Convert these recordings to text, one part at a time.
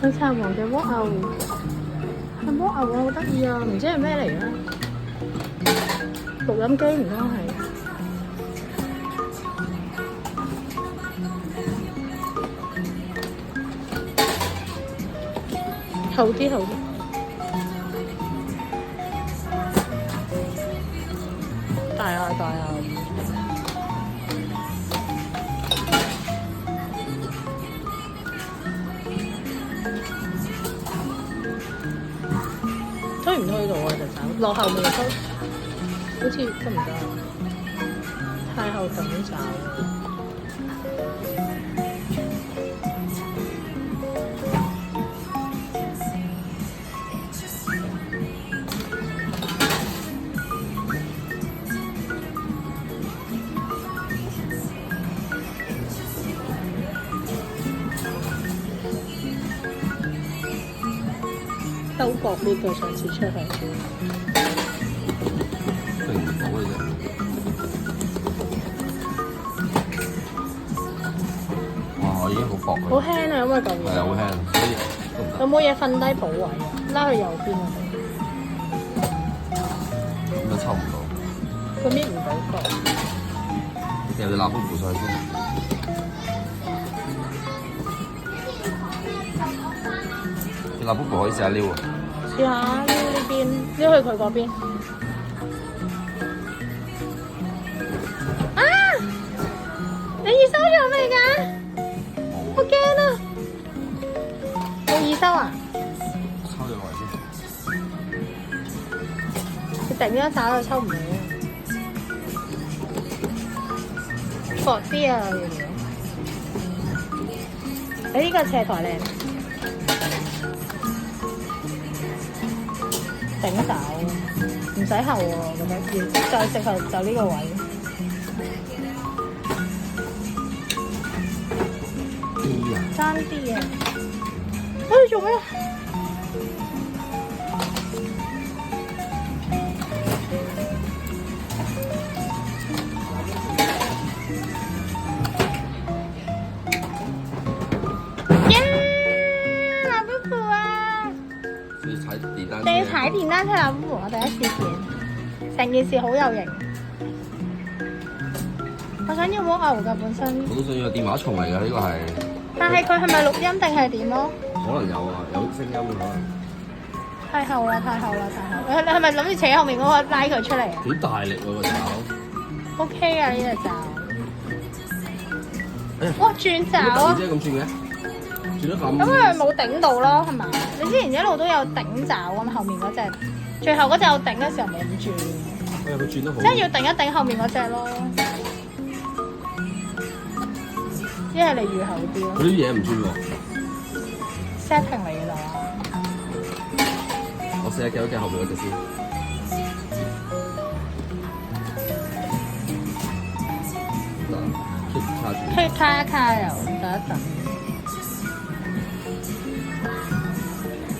佢茶王嘅蝸牛，係蝸牛啊，好得意啊！唔知係咩嚟咧？錄音機唔通係？好啲好啲，大啊大啊！推唔推到啊？就走落後面推，好似得唔得啊？太後等走。兜薄呢個上次出去，定唔到嘅啫。哇！已經好薄好輕啊，因為嚿嘢。係啊，好輕，所以都唔得。有冇嘢瞓低補位啊？拉去右邊啊！咁都抽唔到。佢搣唔到個。掉隻蠟筆扶上去先。蠟筆扶可以試下撩啊！試下撩呢邊，撩去佢嗰邊。啊！你易收咗未㗎？好驚啊！冇易收啊？抽咗落嚟先。佢突然間打到抽唔到啊！薄啲啊！要唔要？呢個斜台靚。頂手，唔使後喎，我覺得要再適合就呢個位。爭啲啊！你做咩？耶！老夫婦啊！要踩電單車。你要踩電單車啊！夫婦，我第一次見，成件事好有型。我想要蝸牛㗎本身。我都想要電話蟲嚟㗎，呢個係。但係佢係咪錄音定係點咯？可能有啊，有聲音嘅可能。太厚啦，太厚啦，太厚！你係咪諗住扯後面嗰個拉佢出嚟啊？幾大力喎個爪。OK 啊，呢隻爪。哎呀！哇，轉爪啊！即係咁轉嘅，轉得咁。咁佢冇頂到咯，係嘛？你之前一路都有頂爪咁，後面嗰隻，最後嗰隻有頂嘅時候冇咁轉。哎呀，佢轉得好。即係要頂一頂後面嗰隻咯。一係你預後啲咯。佢啲嘢唔轉喎。setting 嚟㗎咋。我試下夾一夾後面嗰隻先。推卡一卡又等一等。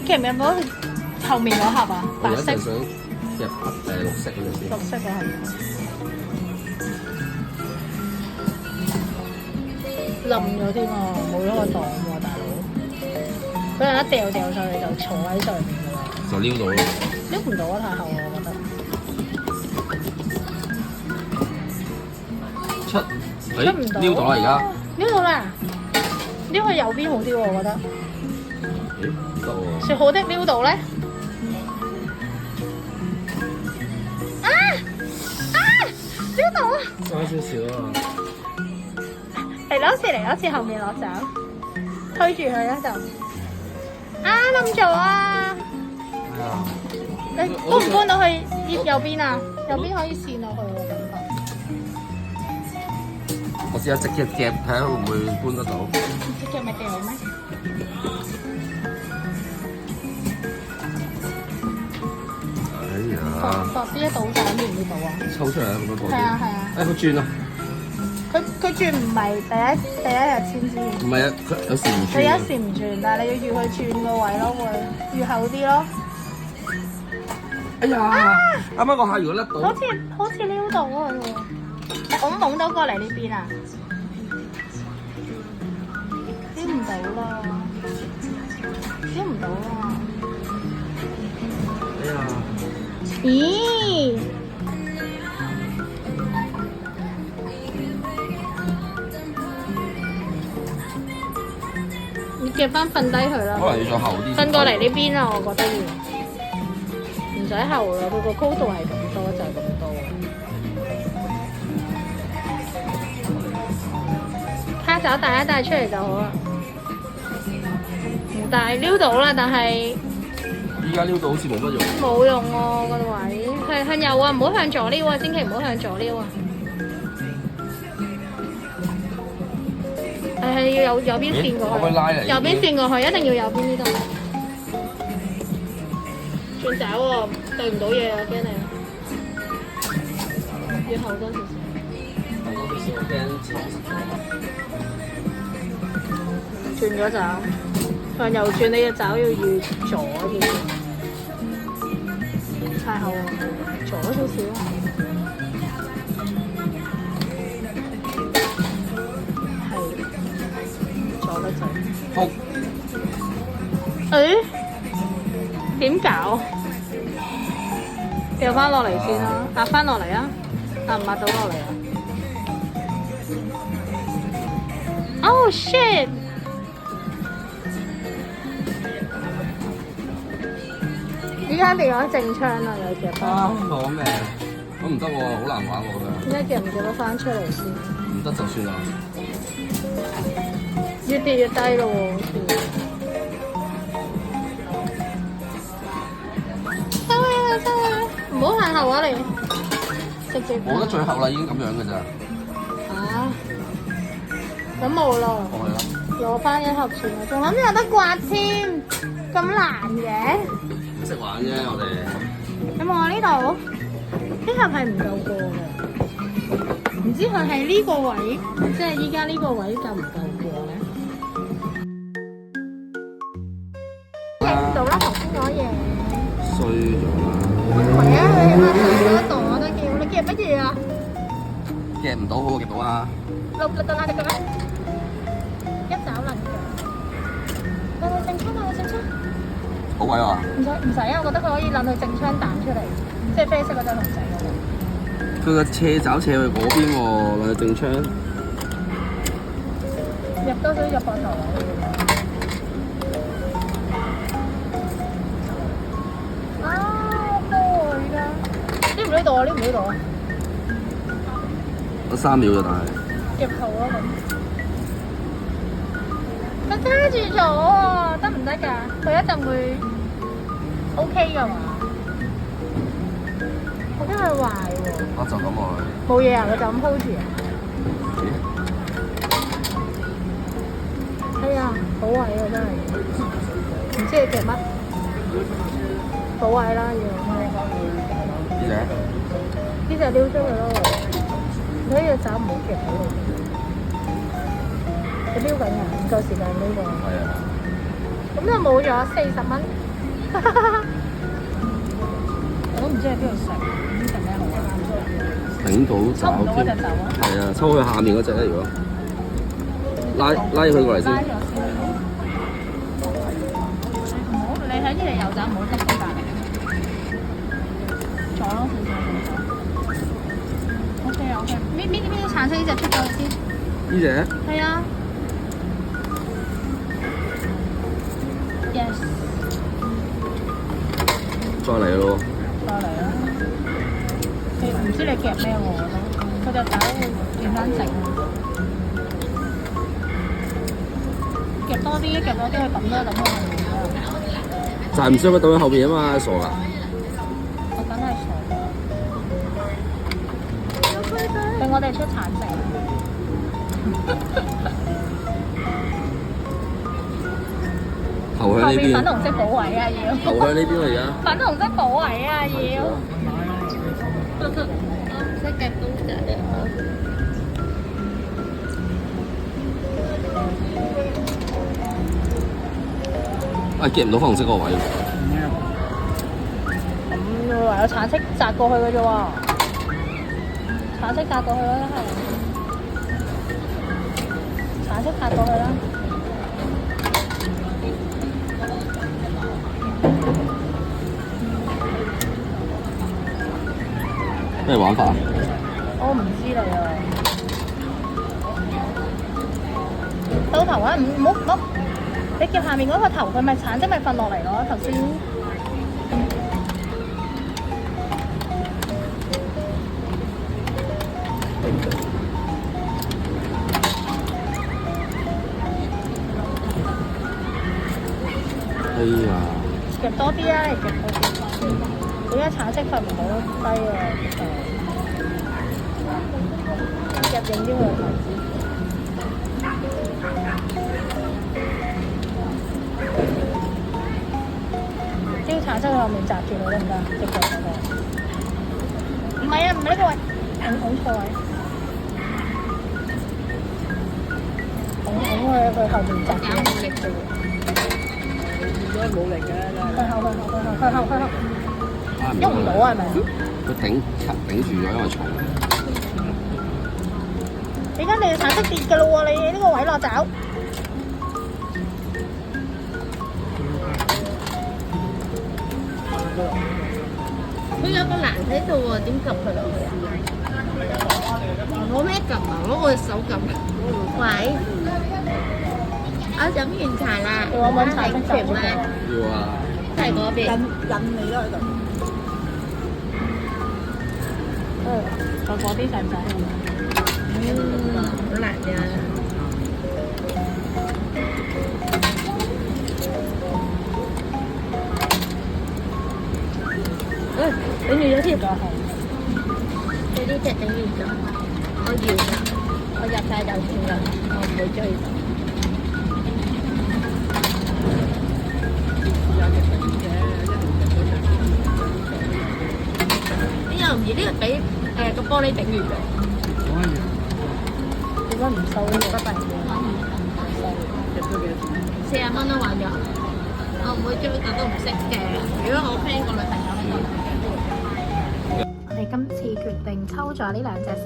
其實有冇後面嗰盒啊？白色。我有一陣想夾綠色嗰隻先。綠色嗰盒。冧咗添啊！冇咗個檔喎，大佬。嗰陣一掉上去就坐喺上面㗎啦。就撩到咯。撩唔到啊！太厚啊，我覺得。出唔到。撩到啦而家。撩到啦！撩去右邊好啲喎，我覺得。咦？唔得喎。説好的撩到咧。啊！撩到啊！爭少少啊！嚟多次後面攞走，推住佢啦就。冧咗啊！你搬唔搬到去右邊啊？右邊可以跣落去喎，感覺。我試下直接夾睇下會唔會搬得到。直接咪掉咩？哎呀！薄啲一倒上面呢度啊！抽出嚟啦，咁多薄啲。係啊係啊。哎，佢轉啊！佢轉唔係第一日先知。唔係啊，佢有時唔轉。佢有時唔轉，但係你要預佢轉個位咯，會預後啲咯。哎呀！啱啱個客如果甩到，好似撩到啊佢。懵到過嚟呢邊啊！撩唔到啦。睇唔到啊！哎呀，咦？你夾翻瞓低佢啦。可能要再後啲。瞓過嚟呢邊啊，我覺得要。唔使後啦，佢個高度係咁多就係咁多。蝦爪帶一帶出嚟就好啦。唔帶撩到啦，但係依家撩到好似冇乜用。冇用喎個位，向右啊，唔好向左撩啊，千祈唔好向左撩啊。係要右邊線過去，右邊線過去，一定要右邊呢度。轉爪喎，對唔到嘢啊，驚你。要後多少少。後多少少，我驚潮濕咗。轉咗爪，向右轉，你嘅爪要越左啲。太後啊，左少少。好。誒？點搞？掉翻落嚟先啦，壓翻落嚟啊！壓唔壓到落嚟啊？Oh shit！ 依家變咗正槍啦，有夾翻。啊！攞命！咁唔得喎，好難玩我覺得。依家夾唔夾得翻出嚟先？唔得就算啦。越跌越低咯喎，好似。收啊收啊！唔好行後啊你，直接。冇得最後啦，已經咁樣嘅咋。啊？咁冇咯。過去啦。攞翻一盒算啦，仲諗住有得刮添，咁難嘅。唔識玩啫，我哋。有冇啊？呢度呢盒係唔夠過嘅，唔知佢係呢個位，即係依家呢個位夠唔夠過咧？影唔到啦，頭先嗰嘢。衰咗啦。唔係啊，佢起碼睇到一度我都叫，你夾乜嘢啊？夾唔到，好夾到啊！落到哪隻腳啊？一爪能腳。嚟正槍啊！正槍。好位啊！唔使啊！我覺得佢可以撚佢正槍彈出嚟，即係啡色嗰隻龍仔嗰個。佢個斜爪斜去嗰邊喎，兩隻正槍。入多少入膊頭啊！啊！多啊！依家呢唔呢度啊？呢唔呢度啊？得3秒咋，但係。夾頭咯咁。佢揸住咗啊！得唔得㗎？佢一陣會 OK 㗎嘛？我驚佢壞喎。我就咁落去。冇嘢啊！佢就咁 hold 住啊。係啊，好位啊真係。唔知你夾乜？好位啦要。呢隻？呢隻撩出去咯。你呢隻爪唔好夾喺度。你撩緊啊？唔夠時間撩喎。係啊。咁就冇咗40蚊。我都唔知喺邊度食，唔知食咩好啊！頂到爪抽唔到嗰隻爪啊！係啊，抽去下面嗰隻咧，如果拉佢過嚟先。拉咗先。唔好，你喺呢隻右爪唔好執中隔離。左咯，少少。OK OK，邊橙色呢隻出咗先。呢隻？係啊。Yes。再嚟咯。再嚟啦！你唔知你夾咩喎？佢隻爪會轉翻直。夾多啲，佢抌多抌多。就係唔想佢抌喺後邊啊嘛，傻噶！我梗係傻。令我哋出橙色。頭向呢邊。粉紅色補位啊要。頭向呢邊嚟㗎。粉紅色補位啊要。我唔識夾公仔啊！啊，夾唔到粉紅色嗰個位。咁唯有橙色擲過去嘅啫喎。橙色擲過去啦，係。橙色擲過去啦。咩玩法啊？我唔知你啊。到頭啊！唔好，你叫下面嗰個頭，佢咪橙色咪瞓落嚟咯。頭先哎呀，夾多啲啊！你夾多啲。而家橙色瞓唔到低啊！夾影啲佢嘅頭先。招橙色喺後面擲住佢得唔得？隻腳嗰個。唔係啊，唔係呢個位，拱錯位。拱佢後面擲住。冇力嘅喎。應該冇力嘅真係。去後。喐唔到啊？係咪？佢頂住咗，因為重。而家你橙色跌嘅咯喎，你呢個位落爪。佢有個欄喺度喎，點撳佢落去啊？攞咩撳啊？攞我隻手撳。喂，我飲完茶啦，要揾茶色全夾啊，要啊！喺嗰邊。印你咯喺度。嗰啲使唔使？好難㗎。頂住咗添。你呢隻頂完咗，我要㗎，我入晒就算啦，我唔會追。呢又唔易，呢個俾個玻璃頂住咗。點解唔收呢個？40蚊都玩咗，我唔會追，但都唔識嘅。如果我 friend 個女朋友喺度。我哋今次決定抽咗呢兩隻先。